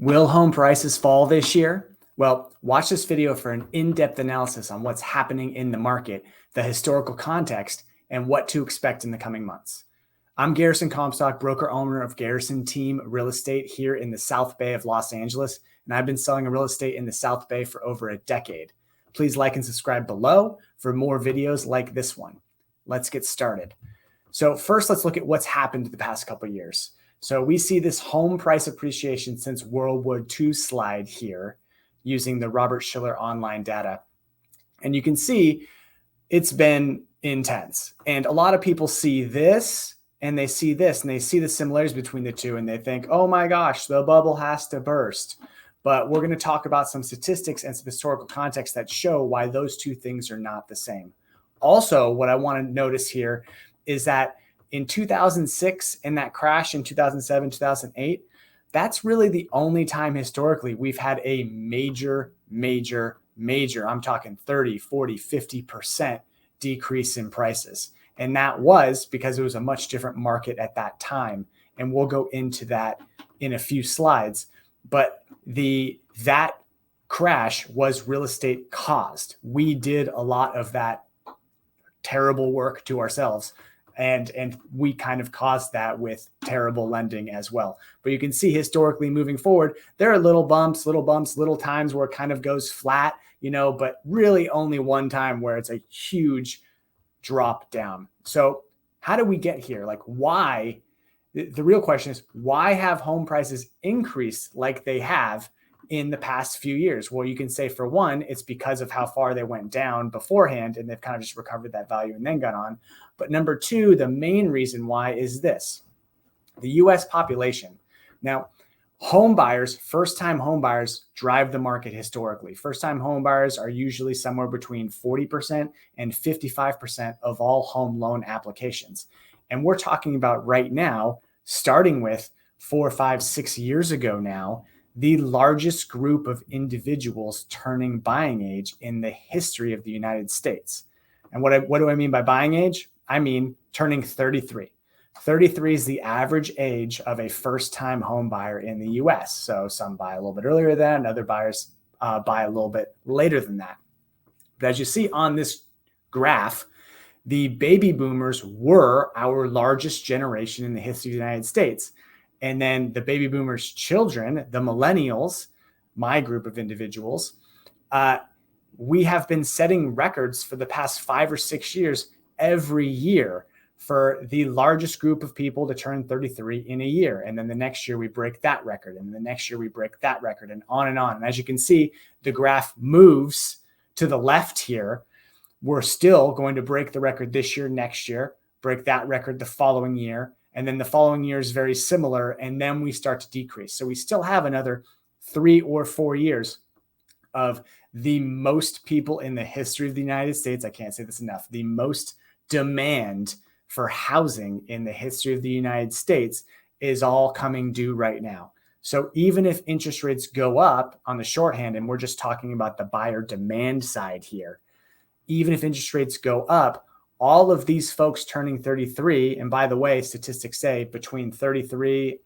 Will home prices fall this year? Well, watch this video for an in-depth analysis on what's happening in the market, the historical context, and what to expect in the coming months. I'm Garrison Comstock, broker owner of Garrison Team Real Estate here in the South Bay of Los Angeles, and I've been selling real estate in the South Bay for over a decade. Please like and subscribe below for more videos like this one. Let's get started. So first, let's look at what's happened the past couple of years. So we see this home price appreciation since World War II slide here using the Robert Shiller online data. And you can see it's been intense. And a lot of people see this and they see this and they see the similarities between the two and they think, oh my gosh, the bubble has to burst. But we're going to talk about some statistics and some historical context that show why those two things are not the same. Also, what I want to notice here is that in 2006 and that crash in 2007, 2008, that's really the only time historically we've had a major, I'm talking 30, 40, 50% decrease in prices. And that was because it was a much different market at that time. And we'll go into that in a few slides. But that crash was real estate caused. We did a lot of that terrible work to ourselves. And we kind of caused that with terrible lending as well. But you can see historically moving forward, there are little bumps, little times where it kind of goes flat, but really only one time where it's a huge drop down. So how do we get here? Like why? The real question is, why have home prices increased like they have in the past few years? Well, you can say for one, it's because of how far they went down beforehand and they've kind of just recovered that value and then got on. But number two, the main reason why is this: the US population. Now, home buyers, first-time home buyers drive the market historically. First-time home buyers are usually somewhere between 40% and 55% of all home loan applications. And we're talking about right now, starting with 4, 5, 6 years ago now, the largest group of individuals turning buying age in the history of the United States. And what do I mean by buying age? I mean turning 33. 33 is the average age of a first-time home buyer in the US. So some buy a little bit earlier than that, and other buyers buy a little bit later than that. But as you see on this graph, the baby boomers were our largest generation in the history of the United States. And then the baby boomers' children, the millennials, my group of individuals, we have been setting records for the past 5 or 6 years every year for the largest group of people to turn 33 in a year. And then the next year we break that record. And the next year we break that record, and on and on. And as you can see, the graph moves to the left here. We're still going to break the record this year, next year, break that record the following year. And then the following year is very similar. And then we start to decrease. So we still have another 3 or 4 years of the most people in the history of the United States. I can't say this enough. The most demand for housing in the history of the United States is all coming due right now. So even if interest rates go up on the shorthand, and we're just talking about the buyer demand side here, even if interest rates go up, all of these folks turning 33, and by the way, statistics say between 31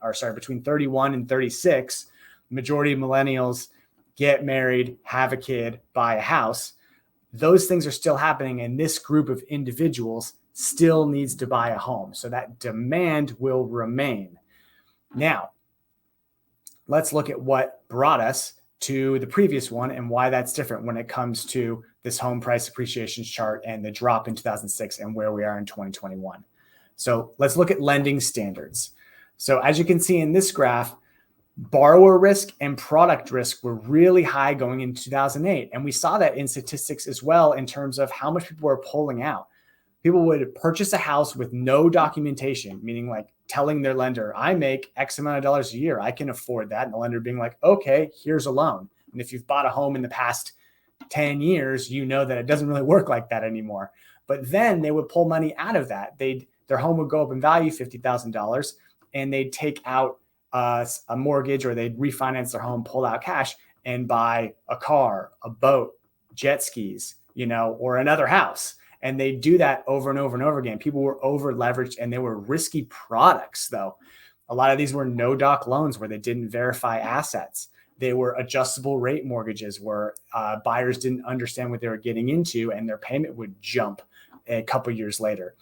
and 36, majority of millennials get married, have a kid, buy a house. Those things are still happening, and this group of individuals still needs to buy a home. So that demand will remain. Now, let's look at what brought us to the previous one and why that's different when it comes to this home price appreciation chart and the drop in 2006 and where we are in 2021. So let's look at lending standards. So as you can see in this graph, borrower risk and product risk were really high going into 2008. And we saw that in statistics as well in terms of how much people were pulling out. People would purchase a house with no documentation, meaning like telling their lender, I make X amount of dollars a year, I can afford that. And the lender being like, okay, here's a loan. And if you've bought a home in the past 10 years, you know that it doesn't really work like that anymore. But then they would pull money out of that. Their home would go up in value $50,000 and they'd take out a mortgage, or they'd refinance their home, pull out cash and buy a car, a boat, jet skis, or another house. And they do that over and over and over again. People were over leveraged and they were risky products though. A lot of these were no-doc loans where they didn't verify assets. They were adjustable rate mortgages where buyers didn't understand what they were getting into and their payment would jump a couple years later.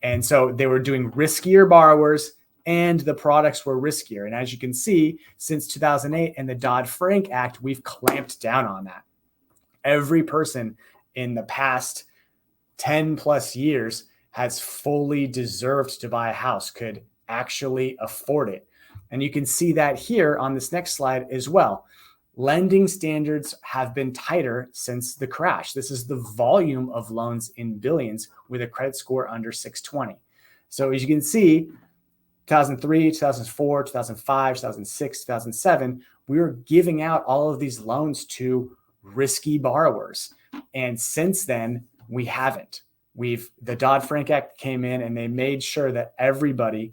And so they were doing riskier borrowers and the products were riskier. And as you can see, since 2008 and the Dodd-Frank Act, we've clamped down on that. Every person in the past 10 plus years has fully deserved to buy a house, could actually afford it. And you can see that here on this next slide as well. Lending standards have been tighter since the crash. This is the volume of loans in billions with a credit score under 620. So as you can see, 2003, 2004, 2005, 2006, 2007, we were giving out all of these loans to risky borrowers. And since then, we haven't. The Dodd-Frank Act came in and they made sure that everybody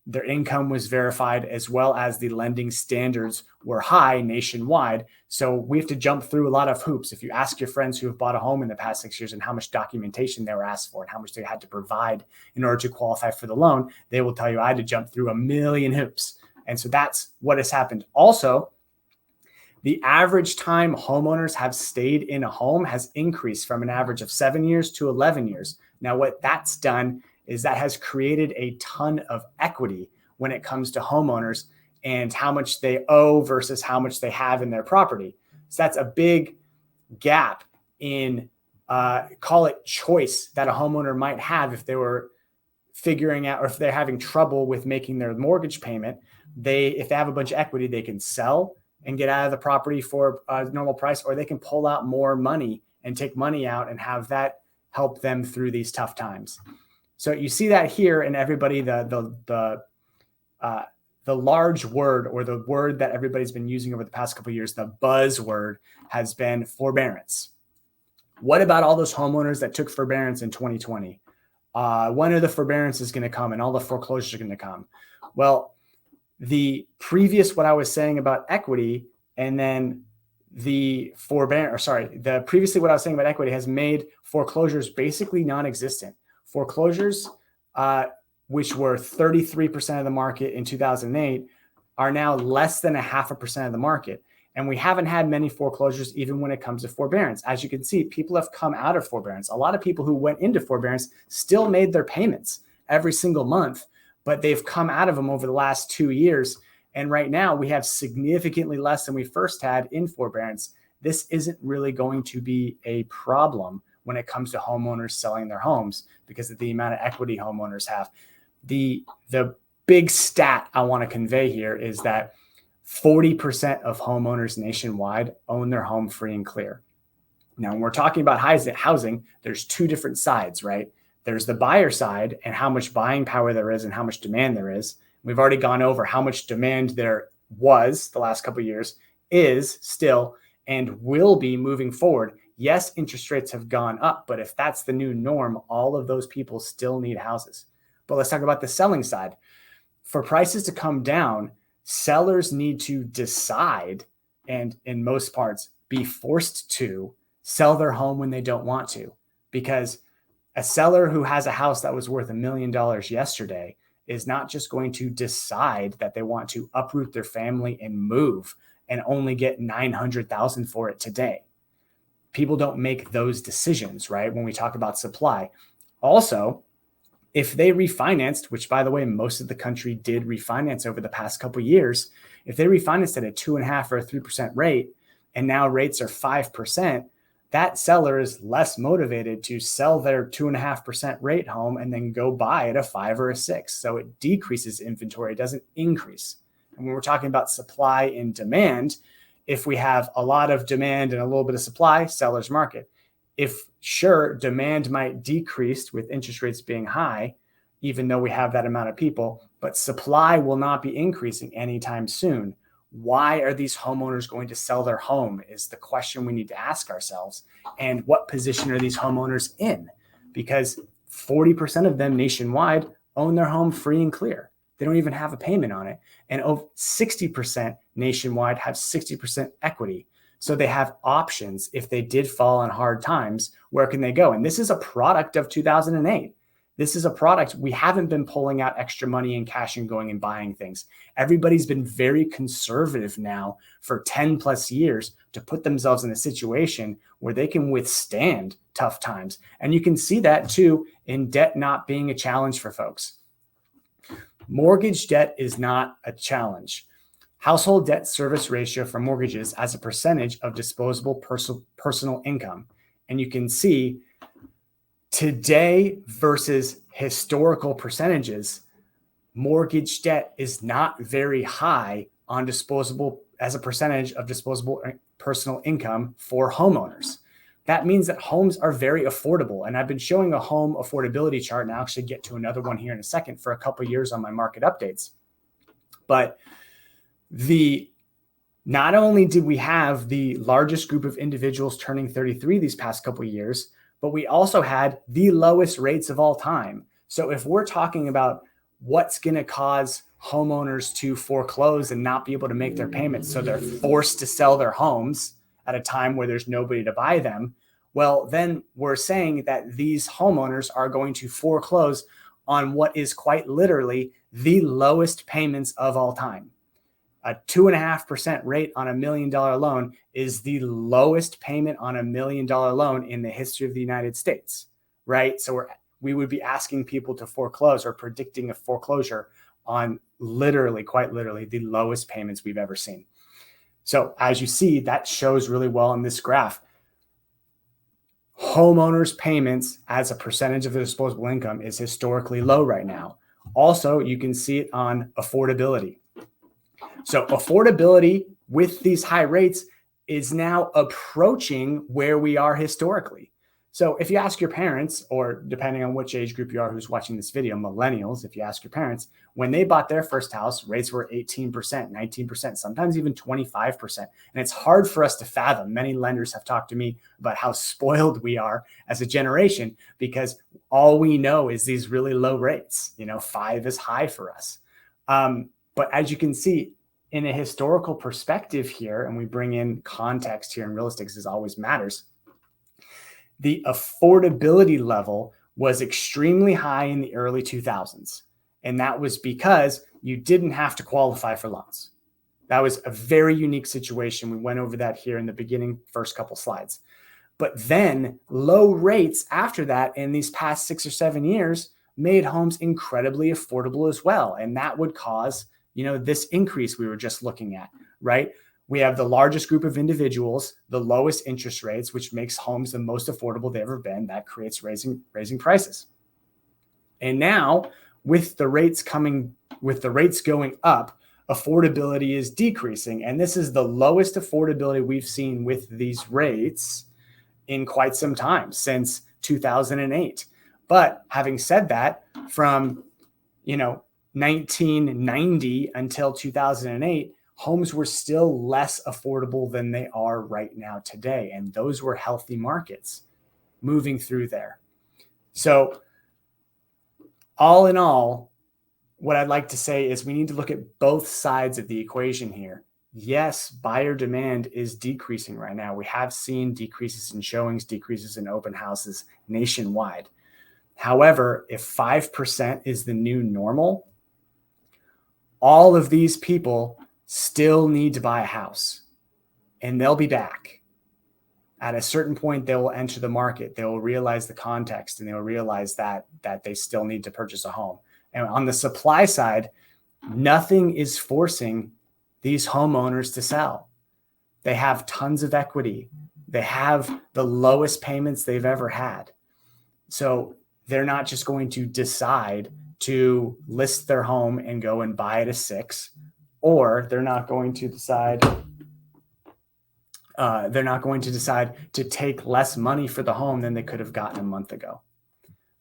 their income was verified, as well as the lending standards were high nationwide. So we have to jump through a lot of hoops. If you ask your friends who have bought a home in the past 6 years and how much documentation they were asked for and how much they had to provide in order to qualify for the loan, they will tell you I had to jump through a million hoops. And so that's what has happened. Also, the average time homeowners have stayed in a home has increased from an average of 7 years to 11 years. Now, what that's done is that has created a ton of equity when it comes to homeowners and how much they owe versus how much they have in their property. So that's a big gap in, call it choice, that a homeowner might have if they were figuring out, or if they're having trouble with making their mortgage payment. If they have a bunch of equity, they can sell and get out of the property for a normal price, or they can pull out more money and take money out and have that help them through these tough times. So you see that here, and everybody, the large word, or the word that everybody's been using over the past couple of years, the buzzword has been forbearance. What about all those homeowners that took forbearance in 2020? When are the forbearances going to come and all the foreclosures are going to come? Well, the previous, what I was saying about equity, and then previously what I was saying about equity has made foreclosures basically non-existent. Foreclosures, which were 33% of the market in 2008, are now less than 0.5% of the market. And we haven't had many foreclosures even when it comes to forbearance. As you can see, people have come out of forbearance. A lot of people who went into forbearance still made their payments every single month, but they've come out of them over the last 2 years. And right now we have significantly less than we first had in forbearance. This isn't really going to be a problem when it comes to homeowners selling their homes because of the amount of equity homeowners have. The big stat I want to convey here is that 40% of homeowners nationwide own their home free and clear. Now, when we're talking about housing, there's two different sides, right? There's the buyer side and how much buying power there is and how much demand there is. We've already gone over how much demand there was the last couple of years, is still, and will be moving forward. Yes, interest rates have gone up, but if that's the new norm, all of those people still need houses. But let's talk about the selling side. For prices to come down, sellers need to decide, and in most parts, be forced to sell their home when they don't want to. Because a seller who has a house that was worth $1 million yesterday is not just going to decide that they want to uproot their family and move and only get $900,000 for it today. People don't make those decisions, right? When we talk about supply. Also, if they refinanced, which by the way, most of the country did refinance over the past couple of years, if they refinanced at a 2.5% or a 3% rate, and now rates are 5%, that seller is less motivated to sell their 2.5% rate home and then go buy at a 5 or a 6. So it decreases inventory, it doesn't increase. And when we're talking about supply and demand, if we have a lot of demand and a little bit of supply, seller's market. If sure, demand might decrease with interest rates being high, even though we have that amount of people, but supply will not be increasing anytime soon. Why are these homeowners going to sell their home is the question we need to ask ourselves. And what position are these homeowners in? Because 40% of them nationwide own their home free and clear. They don't even have a payment on it. And over 60% nationwide have 60% equity. So they have options if they did fall on hard times. Where can they go? And this is a product of 2008. this is a product. We haven't been pulling out extra money in cash and going and buying things. Everybody's been very conservative now for 10 plus years to put themselves in a situation where they can withstand tough times. And you can see that too in debt not being a challenge for folks. Mortgage debt is not a challenge. Household debt service ratio for mortgages as a percentage of disposable personal income. And you can see today versus historical percentages, mortgage debt is not very high on disposable as a percentage of disposable personal income for homeowners. That means that homes are very affordable. And I've been showing a home affordability chart, and I'll actually get to another one here in a second for a couple of years on my market updates. But not only did we have the largest group of individuals turning 33 these past couple of years, but we also had the lowest rates of all time. So if we're talking about what's going to cause homeowners to foreclose and not be able to make their payments, so they're forced to sell their homes at a time where there's nobody to buy them, well, then we're saying that these homeowners are going to foreclose on what is quite literally the lowest payments of all time. A 2.5% rate on $1 million loan is the lowest payment on $1 million loan in the history of the United States, right? So we would be asking people to foreclose or predicting a foreclosure on quite literally, the lowest payments we've ever seen. So as you see, that shows really well in this graph. Homeowners' payments as a percentage of their disposable income is historically low right now. Also, you can see it on affordability. So affordability with these high rates is now approaching where we are historically. So if you ask your parents, or depending on which age group you are who's watching this video, millennials, if you ask your parents, when they bought their first house, rates were 18%, 19%, sometimes even 25%. And it's hard for us to fathom. Many lenders have talked to me about how spoiled we are as a generation because all we know is these really low rates. 5 is high for us. But as you can see, in a historical perspective here, and we bring in context here in real estate because this always matters, the affordability level was extremely high in the early 2000s. And that was because you didn't have to qualify for loans. That was a very unique situation. We went over that here in the beginning, first couple slides. But then low rates after that in these past 6 or 7 years made homes incredibly affordable as well. And that would cause this increase we were just looking at, right? We have the largest group of individuals, the lowest interest rates, which makes homes the most affordable they've ever been. That creates raising prices. And now with the rates going up, affordability is decreasing. And this is the lowest affordability we've seen with these rates in quite some time, since 2008. But having said that, from 1990 until 2008, homes were still less affordable than they are right now today. And those were healthy markets moving through there. So all in all, what I'd like to say is we need to look at both sides of the equation here. Yes, buyer demand is decreasing right now. We have seen decreases in showings, decreases in open houses nationwide. However, if 5% is the new normal, all of these people still need to buy a house, and they'll be back. At a certain point, they will enter the market. They will realize the context, and they will realize that they still need to purchase a home. And on the supply side, nothing is forcing these homeowners to sell. They have tons of equity. They have the lowest payments they've ever had. So they're not just going to decide to list their home and go and buy it at 6, or they're not going to decide to take less money for the home than they could have gotten a month ago.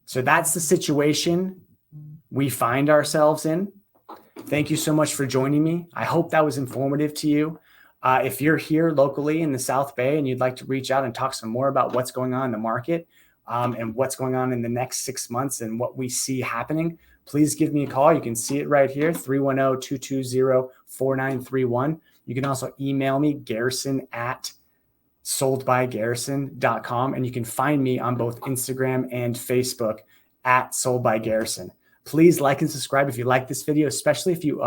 So that's the situation we find ourselves in. Thank you so much for joining me. I hope that was informative to you. If you're here locally in the South Bay and you'd like to reach out and talk some more about what's going on in the market and what's going on in the next 6 months and what we see happening, please give me a call. You can see it right here, 310-220-4931. You can also email me, garrison@soldbygarrison.com. And you can find me on both Instagram and Facebook at Sold by Garrison. Please like and subscribe if you like this video, especially if you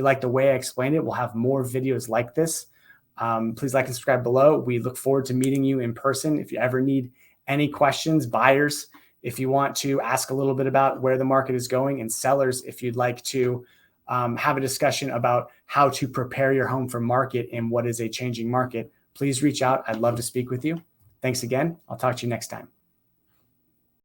like the way I explained it. We'll have more videos like this. Please like and subscribe below. We look forward to meeting you in person. If you ever need any questions, buyers, if you want to ask a little bit about where the market is going, and sellers, if you'd like to have a discussion about how to prepare your home for market and what is a changing market, please reach out. I'd love to speak with you. Thanks again. I'll talk to you next time.